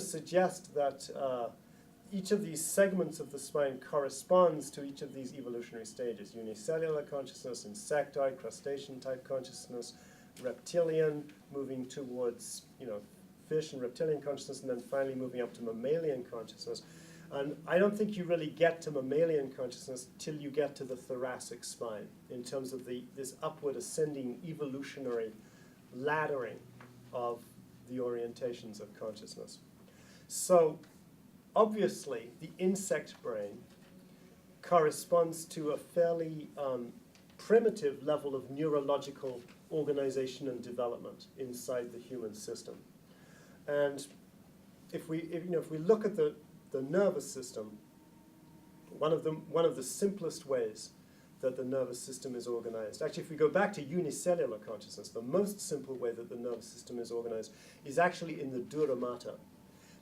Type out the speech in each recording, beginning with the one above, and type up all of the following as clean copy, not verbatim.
to suggest that each of these segments of the spine corresponds to each of these evolutionary stages: unicellular consciousness, insectoid, crustacean-type consciousness, reptilian, moving towards, fish and reptilian consciousness, and then finally moving up to mammalian consciousness. And I don't think you really get to mammalian consciousness till you get to the thoracic spine, in terms of this upward ascending evolutionary laddering of the orientations of consciousness. So obviously the insect brain corresponds to a fairly primitive level of neurological organization and development inside the human system. And if we look at the nervous system, one of the simplest ways that the nervous system is organized. Actually, if we go back to unicellular consciousness, the most simple way that the nervous system is organized is actually in the dura mater.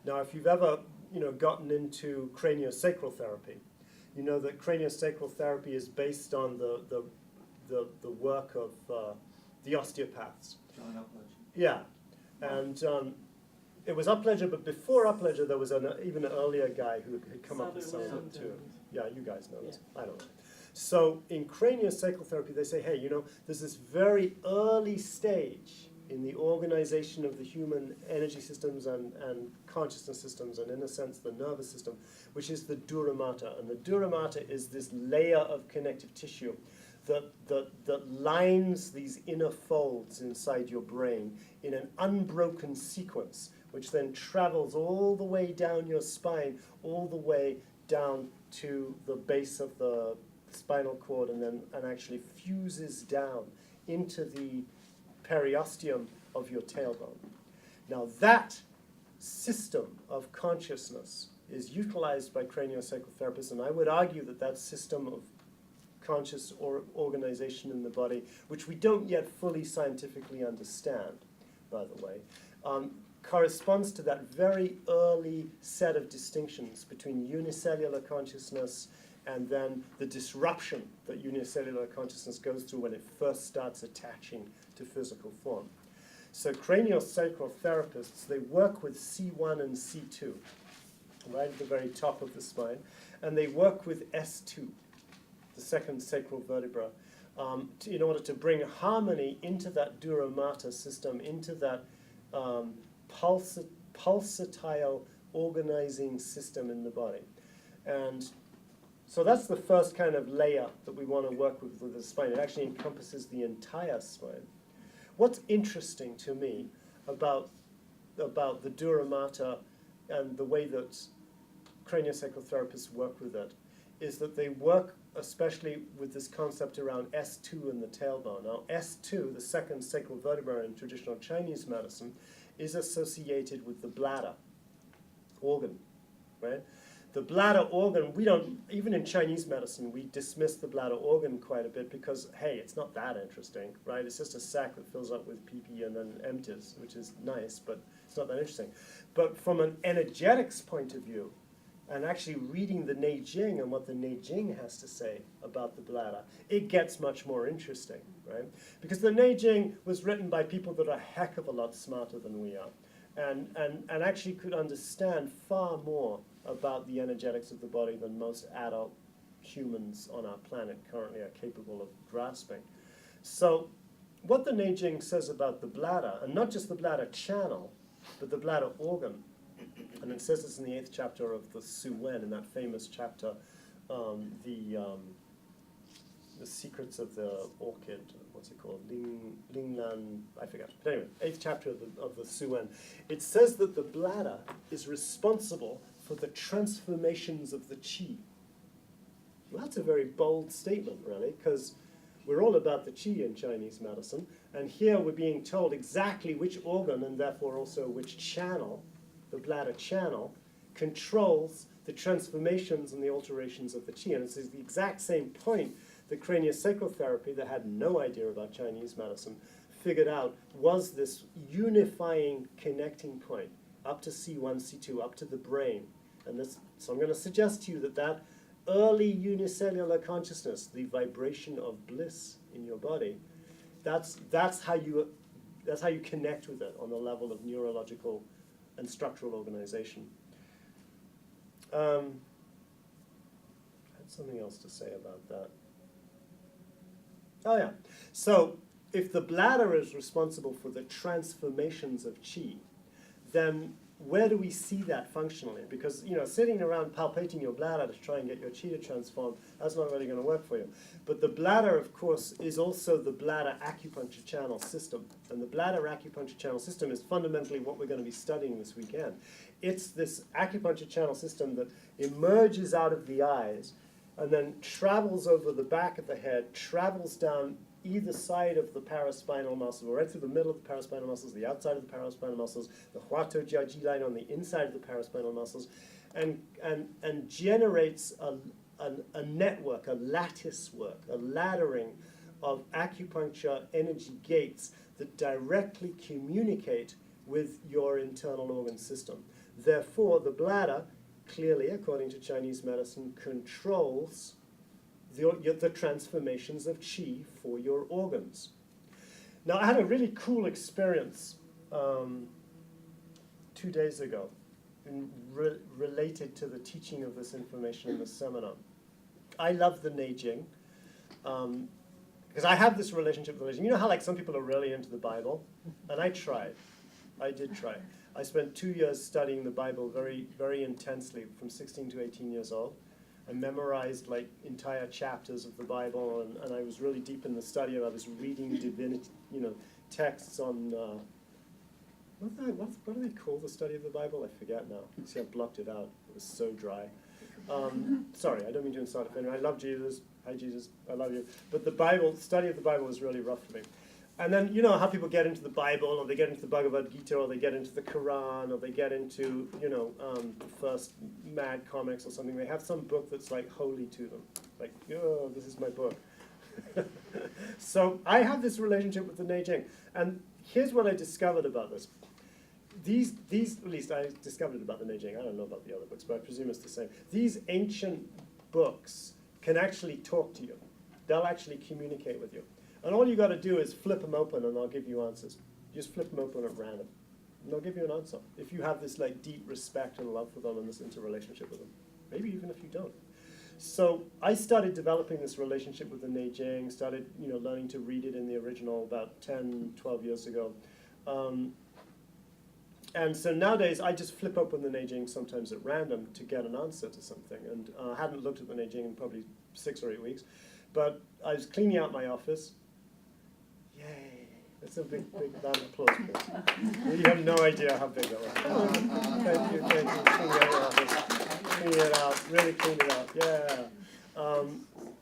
Now, if you've ever gotten into craniosacral therapy, you know that craniosacral therapy is based on the work of the osteopaths. John Upledge. Yeah, and it was Upledger, but before Upledger there was even an earlier guy who had come up with some of it too. Yeah, you guys know this. I don't know. So in craniosacral therapy, they say, hey, there's this very early stage in the organization of the human energy systems and consciousness systems, and in a sense the nervous system, which is the dura mater. And the dura mater is this layer of connective tissue that lines these inner folds inside your brain in an unbroken sequence, which then travels all the way down your spine, all the way down to the base of the spinal cord, and actually fuses down into the periosteum of your tailbone. Now that system of consciousness is utilized by craniosacral therapists, and I would argue that system of conscious organization in the body, which we don't yet fully scientifically understand, by the way, corresponds to that very early set of distinctions between unicellular consciousness and then the disruption that unicellular consciousness goes through when it first starts attaching to physical form. So craniosacral therapists, they work with C1 and C2, right at the very top of the spine, and they work with S2, the second sacral vertebra, in order to bring harmony into that dura mater system, into that pulsatile organizing system in the body. And so that's the first kind of layer that we want to work with the spine. It actually encompasses the entire spine. What's interesting to me about the dura mater and the way that craniosacral therapists work with it is that they work especially with this concept around S2 and the tailbone. Now, S2, the second sacral vertebra in traditional Chinese medicine, is associated with the bladder organ, right? The bladder organ, we don't, even in Chinese medicine, we dismiss the bladder organ quite a bit because, hey, it's not that interesting, right? It's just a sac that fills up with pee-pee and then empties, which is nice, but it's not that interesting. But from an energetics point of view, and actually reading the Neijing and what the Neijing has to say about the bladder, it gets much more interesting, right? Because the Neijing was written by people that are a heck of a lot smarter than we are, and actually could understand far more about the energetics of the body than most adult humans on our planet currently are capable of grasping. So what the Neijing says about the bladder, and not just the bladder channel, but the bladder organ, and it says this in the 8th chapter of the Su Wen, in that famous chapter, the secrets of the orchid, what's it called, Ling Lan, I forget. But anyway, 8th chapter of the Su Wen. It says that the bladder is responsible for the transformations of the qi. Well, that's a very bold statement, really, because we're all about the qi in Chinese medicine, and here we're being told exactly which organ, and therefore also which channel, the bladder channel, controls the transformations and the alterations of the qi. And it's the exact same point that craniosacral therapy, that had no idea about Chinese medicine, figured out was this unifying connecting point up to C1, C2, up to the brain. And this, so I'm going to suggest to you that early unicellular consciousness, the vibration of bliss in your body, that's how you connect with it on the level of neurological and structural organization. I had something else to say about that. Oh yeah, so if the bladder is responsible for the transformations of qi, then where do we see that functionally? Because, you know, sitting around palpating your bladder to try and get your qi to transform, that's not really going to work for you. But the bladder, of course, is also the bladder acupuncture channel system. And the bladder acupuncture channel system is fundamentally what we're going to be studying this weekend. It's this acupuncture channel system that emerges out of the eyes and then travels over the back of the head, travels down either side of the paraspinal muscle, or right through the middle of the paraspinal muscles, the outside of the paraspinal muscles, the huato jiaji line on the inside of the paraspinal muscles, and generates a network, a lattice work, a laddering of acupuncture energy gates that directly communicate with your internal organ system. Therefore, the bladder, clearly, according to Chinese medicine, controls the transformations of qi for your organs. Now, I had a really cool experience 2 days ago related to the teaching of this information in the seminar. I love the Neijing because I have this relationship with religion. You know how like some people are really into the Bible? And I tried. I did try. I spent 2 years studying the Bible very, very intensely from 16 to 18 years old. I memorized like entire chapters of the Bible, and I was really deep in the study. I was reading divinity, you know, texts on what do they call the study of the Bible? I forget now. See, I blocked it out. It was so dry. Sorry, I don't mean to insult offenders. I love Jesus. Hi, Jesus. I love you. But the Bible, study of the Bible was really rough for me. And then, you know how people get into the Bible, or they get into the Bhagavad Gita, or they get into the Quran, or they get into, you know, the first Mad comics or something. They have some book that's like holy to them. Like, oh, this is my book. So I have this relationship with the Neijing. And here's what I discovered about this. These, at least I discovered it about the Neijing. I don't know about the other books, but I presume it's the same. These ancient books can actually talk to you. They'll actually communicate with you. And all you got to do is flip them open, and I'll give you answers. Just flip them open at random, and they'll give you an answer. If you have this like deep respect and love for them and this interrelationship with them, maybe even if you don't. So I started developing this relationship with the Neijing. Started, you know, learning to read it in the original about 10, 12 years ago. And so nowadays I just flip open the Neijing sometimes at random to get an answer to something. And I hadn't looked at the Neijing in probably 6 or 8 weeks, but I was cleaning out my office. Yay! That's a big round of applause, please. You have no idea how big that was. Thank you. Clean it out, really clean it out, yeah.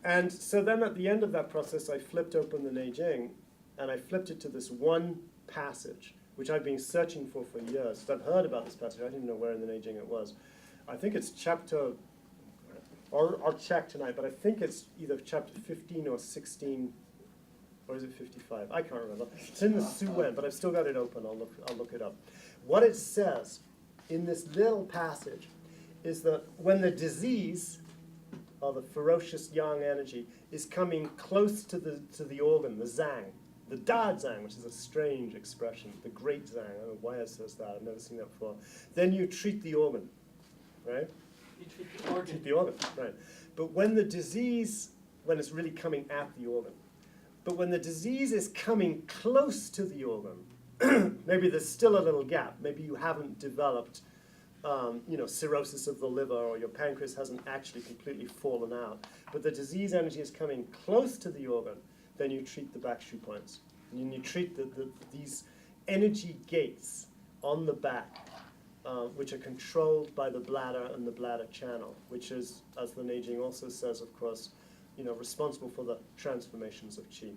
And so then at the end of that process, I flipped open the Neijing, and I flipped it to this one passage, which I've been searching for years. I've heard about this passage. I didn't know where in the Neijing it was. I think it's chapter, I'll check tonight, but I think it's either chapter 15 or 16, or is it 55? I can't remember. It's in the Suen, but I've still got it open. I'll look it up. What it says in this little passage is that when the disease, or the ferocious yang energy, is coming close to the organ, the zang, the da zang, which is a strange expression, the great zang. I don't know why it says that. I've never seen that before. Then you treat the organ, right? You treat the organ. Treat the organ, right. But when the disease, when it's really coming at the organ, but when the disease is coming close to the organ, maybe there's still a little gap. Maybe you haven't developed, you know, cirrhosis of the liver, or your pancreas hasn't actually completely fallen out. But the disease energy is coming close to the organ, then you treat the back shu points. And you treat these energy gates on the back, which are controlled by the bladder and the bladder channel, which is, as the Neijing also says, of course, you know, responsible for the transformations of qi.